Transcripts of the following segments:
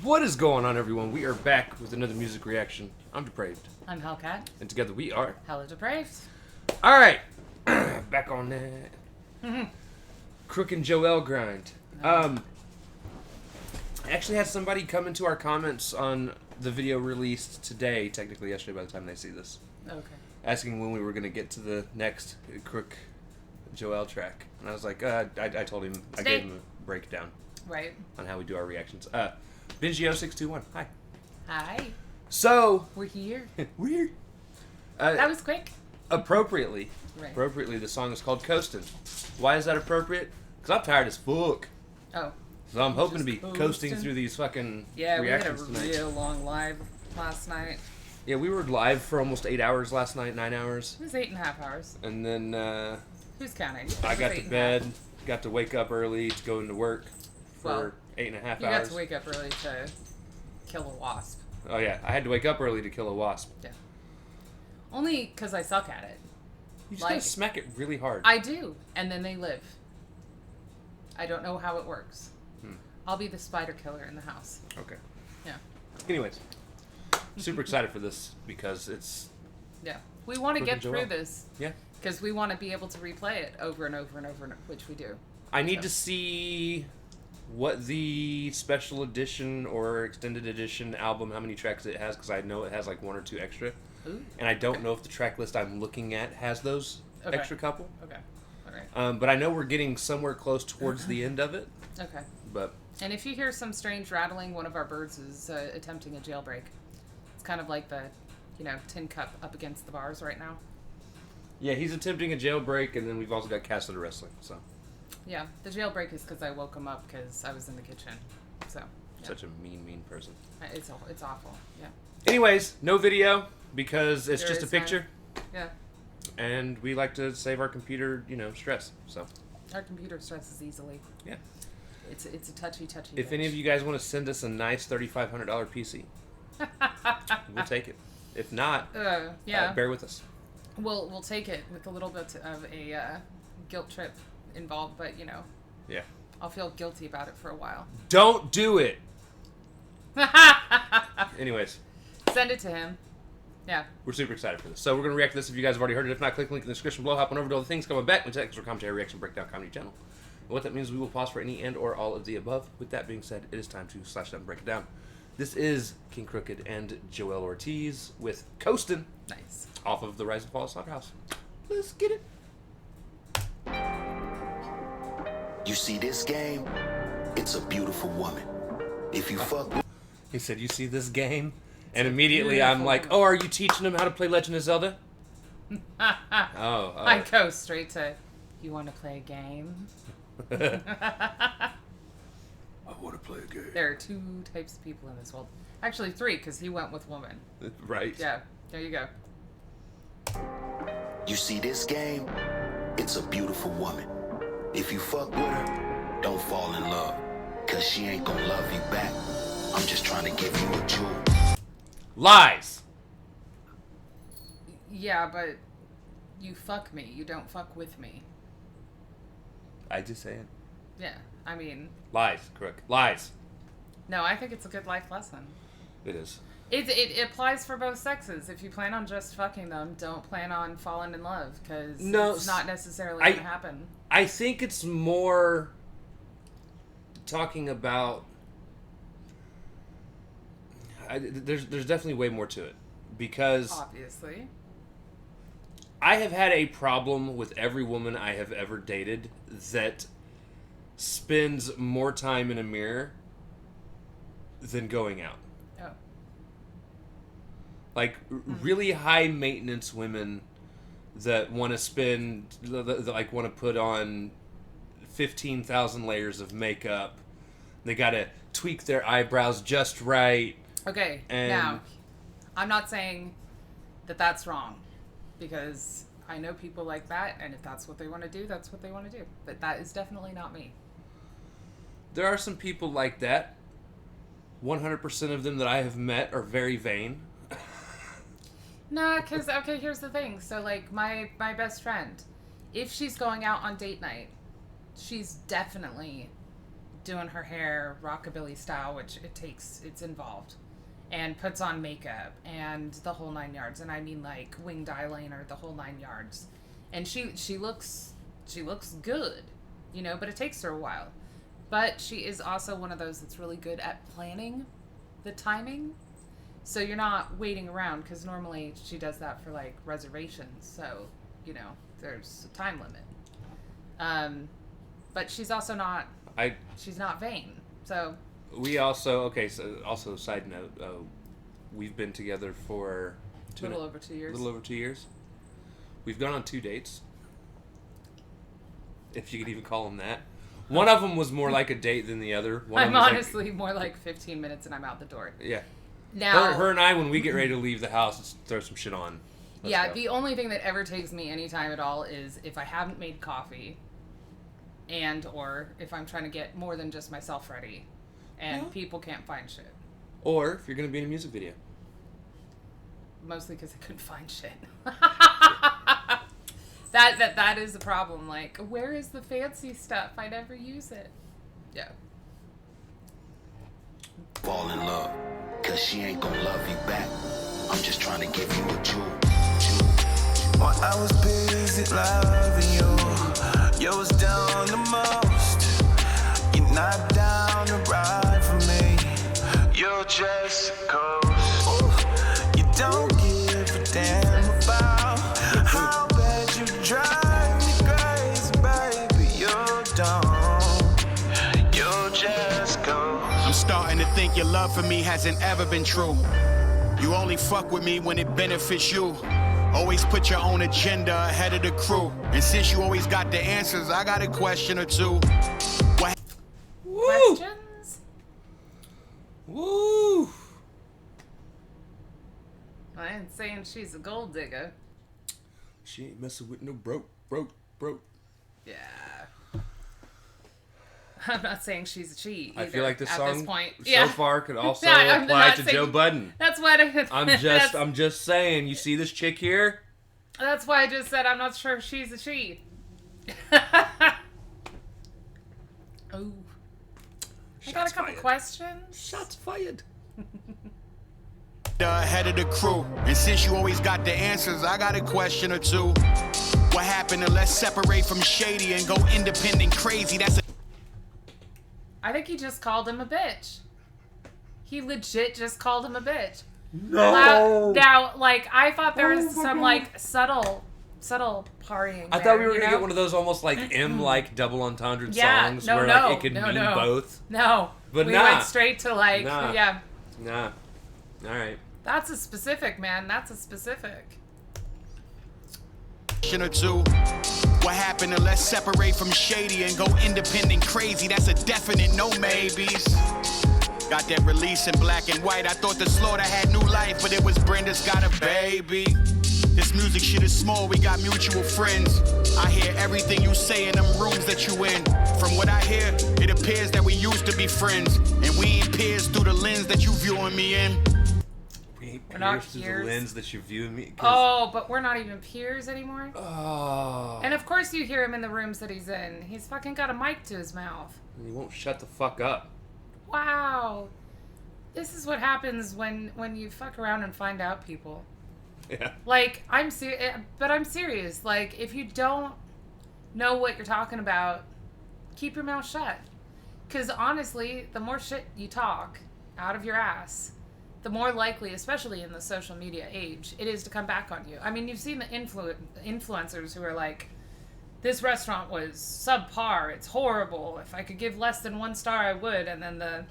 What is going on, everyone? We are back with another music reaction. I'm Depraved. I'm Hellcat. And together we are... HellaDepraved. Alright. Back on that. Crooked Joell grind. I actually had somebody come into our comments on the video released today, technically yesterday by the time they see this. Okay. Asking when we were going to get to the next Crooked Joell track. And I was like, I told him, I gave him a breakdown. Right. On how we do our reactions. Bingio621. Hi. Hi. So. We're here. We're here. That was quick. Appropriately. Right. Appropriately, the song is called Coastin. Why is that appropriate? Because I'm tired as fuck. Oh. So I'm hoping to be coasting through these fucking reactions we had a real long live last night. Yeah, we were live for almost 8 hours last night, 9 hours. It was 8.5 hours. And then, who's counting? I got to bed, got to wake up early to go into work for 8.5 hours. You got to wake up early to kill a wasp. Oh yeah, I had to wake up early to kill a wasp. Yeah. Only because I suck at it. You just gotta smack it really hard. I do, and then they live. I don't know how it works. I'll be the spider killer in the house. Okay. Yeah. Anyways, super excited for this because it's... Yeah. We want to get through this. Yeah. Because we want to be able to replay it over and over and over, which we do. I need to see what the special edition or extended edition album, how many tracks it has, because I know it has like 1 or 2 extra. Ooh. And I don't know if the track list I'm looking at has those extra couple. Okay. All right. But I know we're getting somewhere close towards the end of it. Okay. But. And if you hear some strange rattling, one of our birds is attempting a jailbreak. It's kind of like the, tin cup up against the bars right now. Yeah, he's attempting a jailbreak, and then we've also got Castle Wrestling, so. Yeah, the jailbreak is because I woke him up because I was in the kitchen. So. Yeah. Such a mean person. It's awful. Yeah. Anyways, no video because it's just a picture. Yeah. And we like to save our computer, stress. So. Our computer stresses easily. Yeah. It's a touchy. If any of you guys want to send us a nice $3,500 PC, we'll take it. If not, bear with us. We'll take it with a little bit of a guilt trip involved, but Yeah. I'll feel guilty about it for a while. Don't do it. Anyways. Send it to him. Yeah. We're super excited for this. So we're going to react to this if you guys have already heard it. If not, click the link in the description below. Hop on over to all the things coming back. It's extra commentary, reaction, breakdown, comedy channel. And what that means, we will pause for any and or all of the above. With that being said, it is time to slash down and break it down. This is King Crooked and Joell Ortiz with Coastin. Nice. Off of the Rise and Fall of Slaughterhouse. Let's get it. You see this game? It's a beautiful woman. If you fuck with... He said, you see this game? And immediately I'm like, oh, are you teaching him how to play Legend of Zelda? Oh. I go straight to, you want to play a game? I want to play a game. There are 2 types of people in this world. Actually 3, because he went with woman. Right. Yeah, there you go. You see this game? It's a beautiful woman. If you fuck with her, don't fall in love. Because she ain't gonna love you back. I'm just trying to give you a jewel. Lies. Yeah, but you fuck me. You don't fuck with me. I just saying. Yeah, I mean... Lies, Crook. Lies. No, I think it's a good life lesson. It is. It applies for both sexes. If you plan on just fucking them, don't plan on falling in love, because it's not necessarily going to happen. I think it's more talking about... There's definitely way more to it. Because... Obviously. I have had a problem with every woman I have ever dated that spends more time in a mirror than going out. Oh. Like, really high maintenance women that want to spend, that like want to put on 15,000 layers of makeup. They got to tweak their eyebrows just right. Okay, now, I'm not saying that that's wrong, because I know people like that, and if that's what they want to do, that's what they want to do. But that is definitely not me. There are some people like that. 100% of them that I have met are very vain. Nah, because, okay, here's the thing. So, like, my best friend, if she's going out on date night, she's definitely doing her hair rockabilly style, which it's involved, and puts on makeup and the whole 9 yards. And I mean like winged eyeliner, the whole 9 yards. And she looks good, you know, but it takes her a while. But she is also one of those that's really good at planning the timing. So you're not waiting around, because normally she does that for like reservations. So, you know, there's a time limit. But she's also not. She's not vain. So. We also also side note, we've been together for a little over 2 years. A little over 2 years. We've gone on 2 dates, if you could even call them that. One of them was more like a date than the other. I'm honestly more like 15 minutes and I'm out the door. Yeah. Now, her and I, when we get ready to leave the house, let's throw some shit on. Let's go. The only thing that ever takes me any time at all is if I haven't made coffee, or if I'm trying to get more than just myself ready, and people can't find shit. Or if you're going to be in a music video. Mostly because I couldn't find shit. That is the problem. Like, where is the fancy stuff? I never use it. Yeah. Fall in love, cause she ain't gonna love you back. I'm just trying to give you a jewel. While I was busy loving you, you was down the most. You're not down to ride for me. You're just a ghost. You don't give a damn about how bad you drive me crazy, baby. You don't. You're just ghost. I'm starting to think your love for me hasn't ever been true. You only fuck with me when it benefits you. Always put your own agenda ahead of the crew. And since you always got the answers, I got a question or two. What? Woo! Questions? Woo! I ain't saying she's a gold digger. She ain't messing with no broke. Yeah. I'm not saying she's a cheat. I feel like this at song this point. so far could also I'm apply not to saying- Joe Budden. That's what I'm just saying. You see this chick here? That's why I just said I'm not sure if she's a she. Oh. I got a couple questions. Shots fired. Ahead of the crew. And since you always got the answers, I got a question or two. What happened to let's separate from shady and go independent crazy? That's a... I think he just called him a bitch. He legit just called him a bitch. No. Now, like, I thought there was some, like, subtle partying I there, thought we were you gonna know? get one of those almost like like double entendre Yeah, songs no, where no, like it could no, mean no. both. No. But we nah. went straight to, like, Nah. yeah. Nah. All right. That's a specific, man. That's a specific. Or two. What happened to let's separate from shady and go independent crazy? That's a definite no maybes. Got that release in black and white. I thought the slaughter had new life, but it was Brenda's got a baby. This music shit is small, we got mutual friends. I hear everything you say in them rooms that you in. From what I hear, it appears that we used to be friends. And we ain't peers through the lens that you viewing me in. We're not Pierce through peers. the lens that you're viewing me. Oh, but we're not even peers anymore? Oh. And of course you hear him in the rooms that he's in. He's fucking got a mic to his mouth. And he won't shut the fuck up. Wow. This is what happens when you fuck around and find out people. Yeah. Like, I'm serious. Like, if you don't know what you're talking about, keep your mouth shut. Because honestly, the more shit you talk out of your ass, the more likely, especially in the social media age, it is to come back on you. I mean, you've seen the influencers who are like, this restaurant was subpar, it's horrible, if I could give less than 1 star, I would. And then the,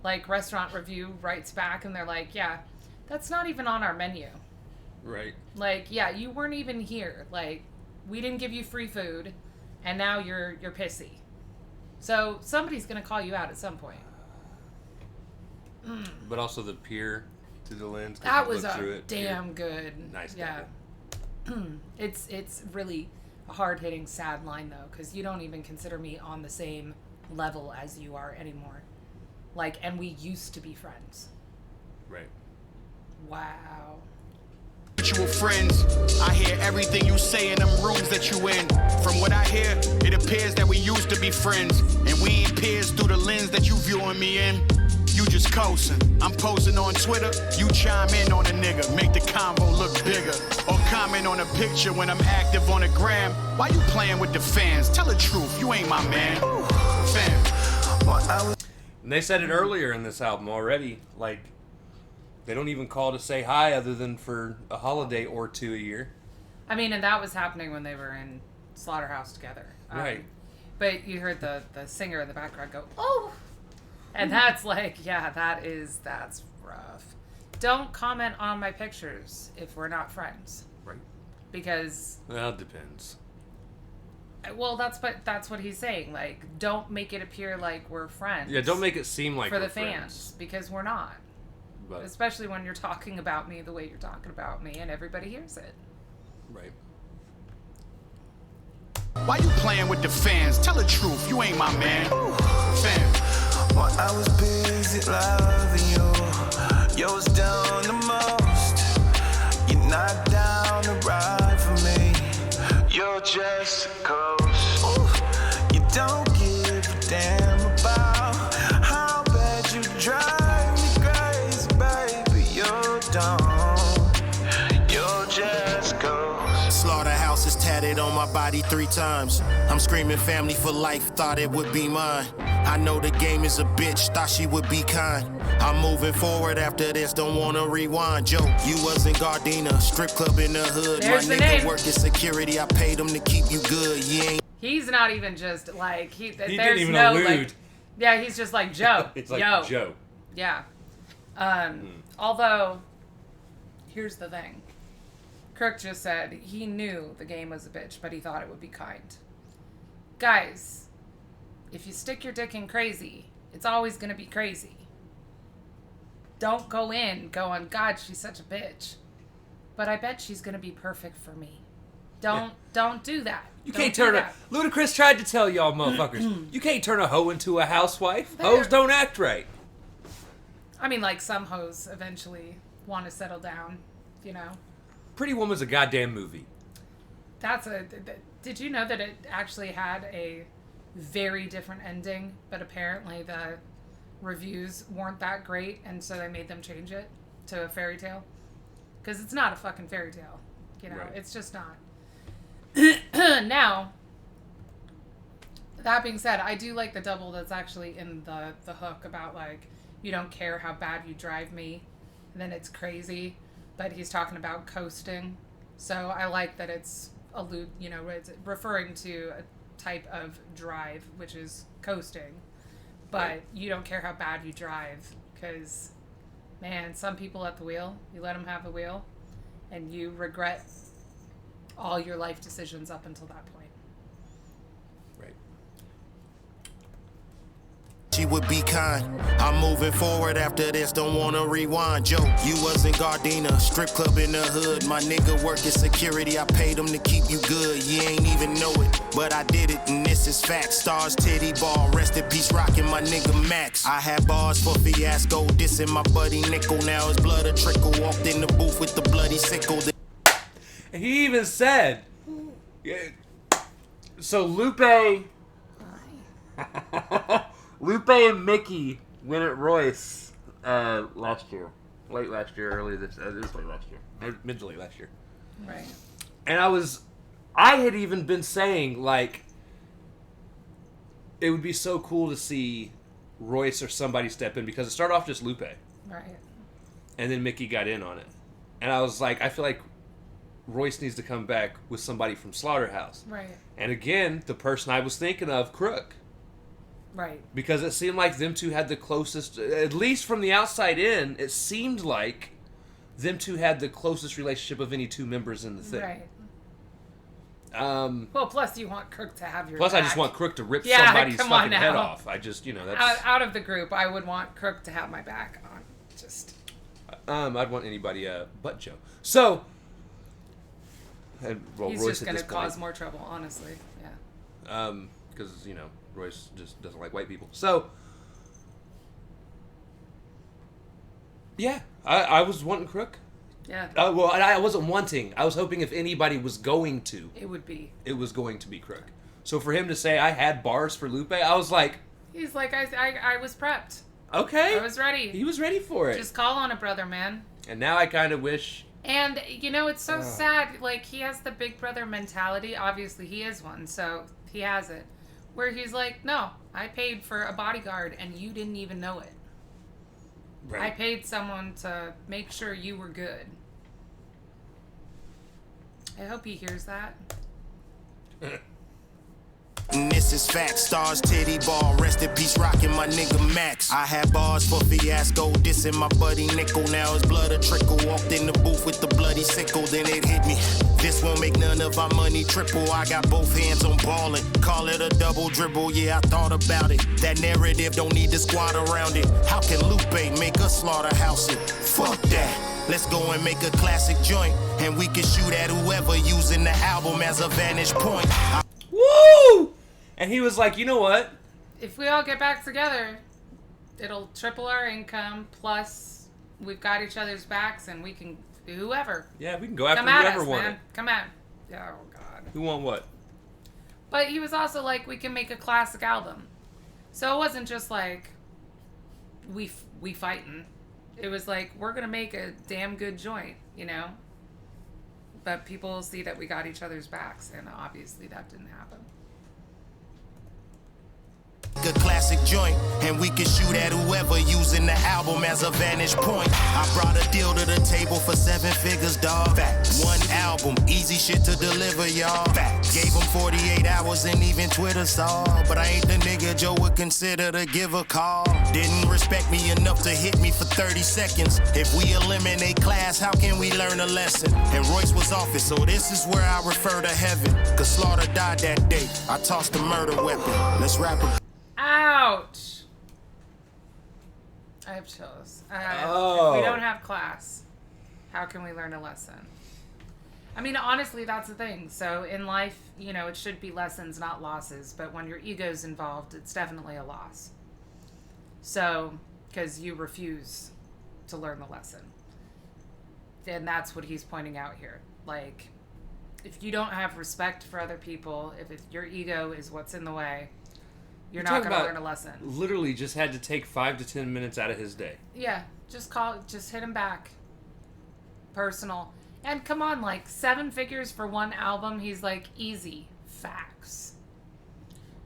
like, restaurant review writes back and they're like, yeah, that's not even on our menu. Right. Like, yeah, you weren't even here. Like, we didn't give you free food, and now you're pissy. So somebody's gonna call you out at some point. But also the peer to the lens. 'cause That you was look through a it, damn peer. good. Nice. Yeah. It's really a hard-hitting, sad line though, because you don't even consider me on the same level as you are anymore. Like, and we used to be friends. Right. Wow. mutual friends. I hear everything you say in them rooms that you in. From what I hear, it appears that we used to be friends, and we ain't peers through the lens that you viewing me in. You just coasting. I'm posting on Twitter. You chime in on a nigga, make the convo look bigger. Or comment on a picture when I'm active on the gram. Why you playing with the fans? Tell the truth, you ain't my man. Fam. And they said it earlier in this album already. Like, they don't even call to say hi other than for a holiday or two a year. I mean, and that was happening when they were in Slaughterhouse together. Right. But you heard the singer in the background go, oh! And that's like, yeah, that's rough. Don't comment on my pictures if we're not friends. Right. Because... Well, it depends. Well, that's what he's saying. Like, don't make it appear like we're friends. Yeah, don't make it seem like for we're the fans, friends. because we're not. But, especially when you're talking about me the way you're talking about me, and everybody hears it. right. Why you playing with the fans? Tell the truth, you ain't my man. Fam. While I was busy loving you, you was down the most. You're not down to ride for me. You're just a ghost. You don't give a damn about how bad you drive me crazy, baby. You don't. You're just a ghost. Slaughterhouse is tatted on my body 3 times. I'm screaming family for life, thought it would be mine. I know the game is a bitch, thought she would be kind. I'm moving forward after this, don't wanna rewind. Joe, you was in Gardena, strip club in the hood. There's my the nigga name. working security, I paid him to keep you good. You ain't He's not even just like He there's didn't even no allude. like. Yeah, he's just like Joe. It's like Yo. Joe. Yeah. Although, here's the thing. Crook just said he knew the game was a bitch, but he thought it would be kind. Guys, if you stick your dick in crazy, it's always going to be crazy. Don't go in going, God, she's such a bitch. But I bet she's going to be perfect for me. Don't do that. You Don't can't do turn a... that. Ludacris tried to tell y'all motherfuckers, you can't turn a hoe into a housewife. Hoes don't act right. I mean, like, some hoes eventually want to settle down, you know. Pretty Woman's a goddamn movie. Did you know that it actually had a very different ending, but apparently the reviews weren't that great, and so they made them change it to a fairy tale? Because it's not a fucking fairy tale, you know. Right. It's just not. Now, that being said, I do like the double that's actually in the hook about, like, you don't care how bad you drive me, and then it's crazy, but he's talking about coasting. So I like that it's it's referring to a type of drive, which is coasting. But Right. you don't care how bad you drive, because, man, some people at the wheel, you let them have the wheel, and you regret all your life decisions up until that point. Right. she would be kind. I'm moving forward after this, don't wanna rewind. Joe, you was in Gardena, strip club in the hood. My nigga working security, I paid him to keep you good. You ain't even know it, but I did it, and this is fact. Stars, titty ball, rest in peace, rockin' my nigga Max. I had bars for fiasco, dissing my buddy Nickel. Now his blood a trickle, walked in the booth with the bloody sickle. And he even said, so Lupe and Mickey went at Royce last year. Late last year, early this, it was late last year. Mid to late last year. Right. And I had even been saying, like, it would be so cool to see Royce or somebody step in, because it started off just Lupe. Right. And then Mickey got in on it. And I was like, I feel like Royce needs to come back with somebody from Slaughterhouse. Right. And again, the person I was thinking of, Crook. Right. Because it seemed like them two had the closest, at least from the outside in, it seemed like them two had the closest relationship of any two members in the thing. Right. Um, Well, plus you want Crook to have your plus, I back. just want Crook to rip Yeah, somebody's come on fucking head now. off. I just, that's... Out of the group, I would want Crook to have my back on. Just. I'd want anybody but Joe. So... And, well, He's Royce just at going to this point. cause more trouble, honestly. Yeah. Because, Royce just doesn't like white people. So, yeah, I was wanting Crook. Yeah. Well, I wasn't wanting. I was hoping if anybody was going to, It would be. it was going to be Crook. So for him to say I had bars for Lupe, I was like, He's like, I was prepped. okay. I was ready. He was ready for it. Just call on a brother, man. And now I kind of wish... And, you know, it's so sad. Like, he has the big brother mentality. Obviously, he is one, so he has it. Where he's like, no, I paid for a bodyguard, and you didn't even know it. Right. I paid someone to make sure you were good. I hope he hears that. This is fact, stars, titty ball, rest in peace, rockin' my nigga Max. I had bars for fiasco, dissing my buddy Nickel. Now his blood a trickle, walked in the booth with the bloody sickle, then it hit me. This won't make none of our money triple. I got both hands on ballin', call it a double dribble. Yeah, I thought about it. That narrative don't need to squat around it. How can Lupe make us slaughterhouse it? Fuck that. Let's go and make a classic joint, and we can shoot at whoever using the album as a vantage point. Woo! And he was like, you know what? If we all get back together, it'll triple our income, plus we've got each other's backs, and we can whoever. Yeah, we can go after Come at whoever us, wanted. man. Come at. Oh, God. Who want what? But he was also like, we can make a classic album. So it wasn't just like, we fighting. It was like, we're going to make a damn good joint, you know? But people will see that we got each other's backs, and obviously that didn't happen. A classic joint, and we can shoot at whoever using the album as a vantage point. I brought a deal to the table for 7 figures, dawg. Facts. One album, easy shit to deliver, y'all. Facts. Gave him 48 hours and even Twitter saw. But I ain't the nigga Joe would consider to give a call. Didn't respect me enough to hit me for 30 seconds. If we eliminate class, how can we learn a lesson? And Royce was off it, so this is where I refer to heaven. Cause Slaughter died that day. I tossed the murder weapon. Let's rap it. Ouch! I have chills. Oh. If we don't have class, how can we learn a lesson? I mean, honestly, that's the thing. So in life, you know, it should be lessons, not losses. But when your ego's involved, it's definitely a loss. So, because you refuse to learn the lesson. And that's what he's pointing out here. Like, if you don't have respect for other people, if your ego is what's in the way, you're not going to learn a lesson. Literally just had to take 5 to 10 minutes out of his day. Yeah, just hit him back. Personal. And come on, like 7 figures for one album, he's like, easy. Facts.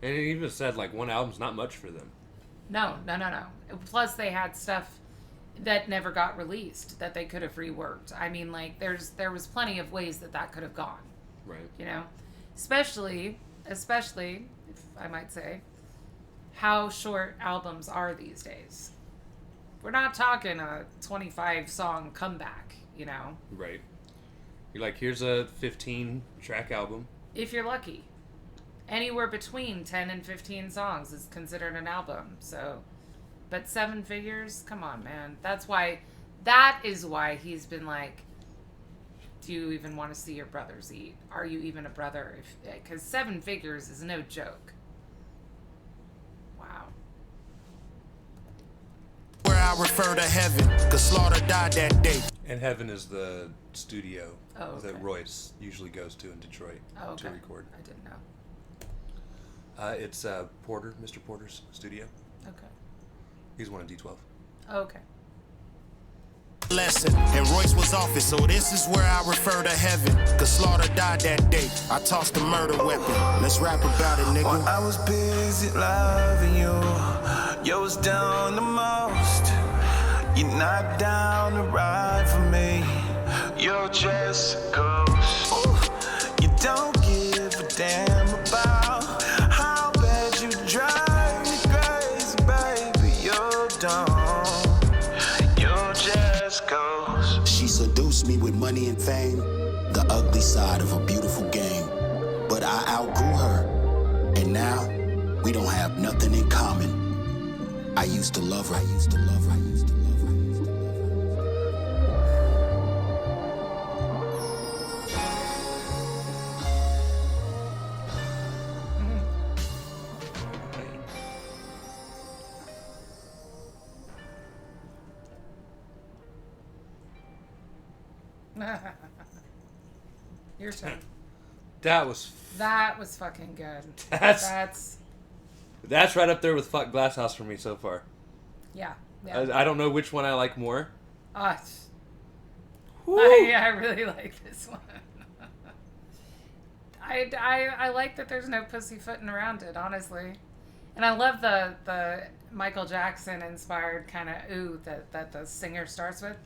And he even said, like, one album's not much for them. No. Plus they had stuff that never got released that they could have reworked. I mean, like, there was plenty of ways that could have gone. Right. You know? Especially, if I might say, how short albums are these days. We're not talking a 25-song comeback, you know? Right. You're like, here's a 15-track album. If you're lucky. Anywhere between 10 and 15 songs is considered an album. So, but 7 figures? Come on, man. That is why he's been like, do you even want to see your brothers eat? Are you even a brother? Because 7 figures is no joke. Wow. Where I refer to heaven, cause Slaughter died that day. And Heaven is the studio okay. that Royce usually goes to in Detroit to record. I didn't know. It's Porter, Mr. Porter's studio. Okay. He's one of D12. Okay. Lesson, and Royce was off it, so this is where I refer to heaven. Cause Slaughter died that day. I tossed the murder weapon. Let's rap about it, nigga. While I was busy loving you was down the most. You're not down to ride for me. You're just a ghost. You don't give a damn about how bad you drive me crazy, baby. You're dumb. You're just ghost. She seduced me with money and fame, the ugly side of a beautiful game. But I outgrew her, and now we don't have nothing in common. I used to love her. I used to love her. I used to love her. I used to love her. Your turn. That was fucking good. That's right up there with fuck Glass House for me so far. Yeah. I don't know which one I like more. I really like this one. I like that there's no pussyfooting around it, honestly. And I love the Michael Jackson inspired kind of ooh that the singer starts with.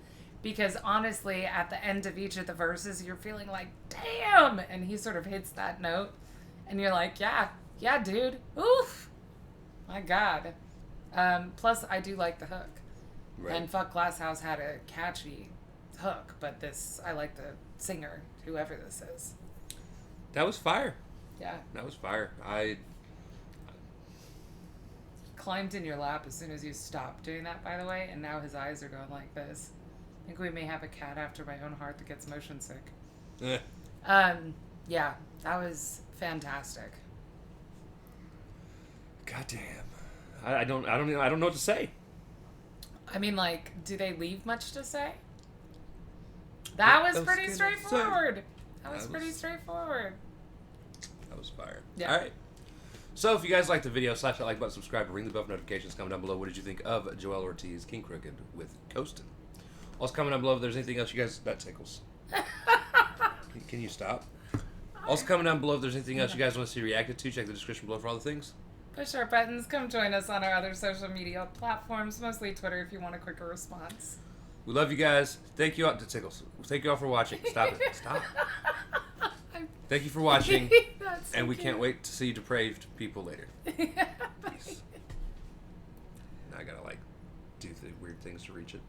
Because honestly, at the end of each of the verses, you're feeling like, damn! And he sort of hits that note. And you're like, yeah, dude. Oof! My God. Plus, I do like the hook. Right. And Fuck Glass House had a catchy hook. But I like the singer, whoever this is. That was fire. Yeah. That was fire. I climbed in your lap as soon as you stopped doing that, by the way. And now his eyes are going like this. I think we may have a cat after my own heart that gets motion sick. Yeah, that was fantastic. God damn. I don't know what to say. I mean, like, do they leave much to say? That was pretty straightforward. That was pretty straightforward. That was fire. Yeah. All right. So if you guys liked the video, slash that like button, subscribe, and ring the bell for notifications. Comment down below. What did you think of Joell Ortiz, King Crooked with Coastin? Also, comment down below if there's anything else you guys... That tickles. Can you stop? Also, comment down below if there's anything else you guys want to see reacted to. Check the description below for all the things. Push our buttons. Come join us on our other social media platforms, mostly Twitter if you want a quicker response. We love you guys. Thank you all... To tickles. Thank you all for watching. Stop it. Stop. Thank you for watching. And we can't wait to see you depraved people later. Peace. Now I gotta, like, do the weird things to reach it.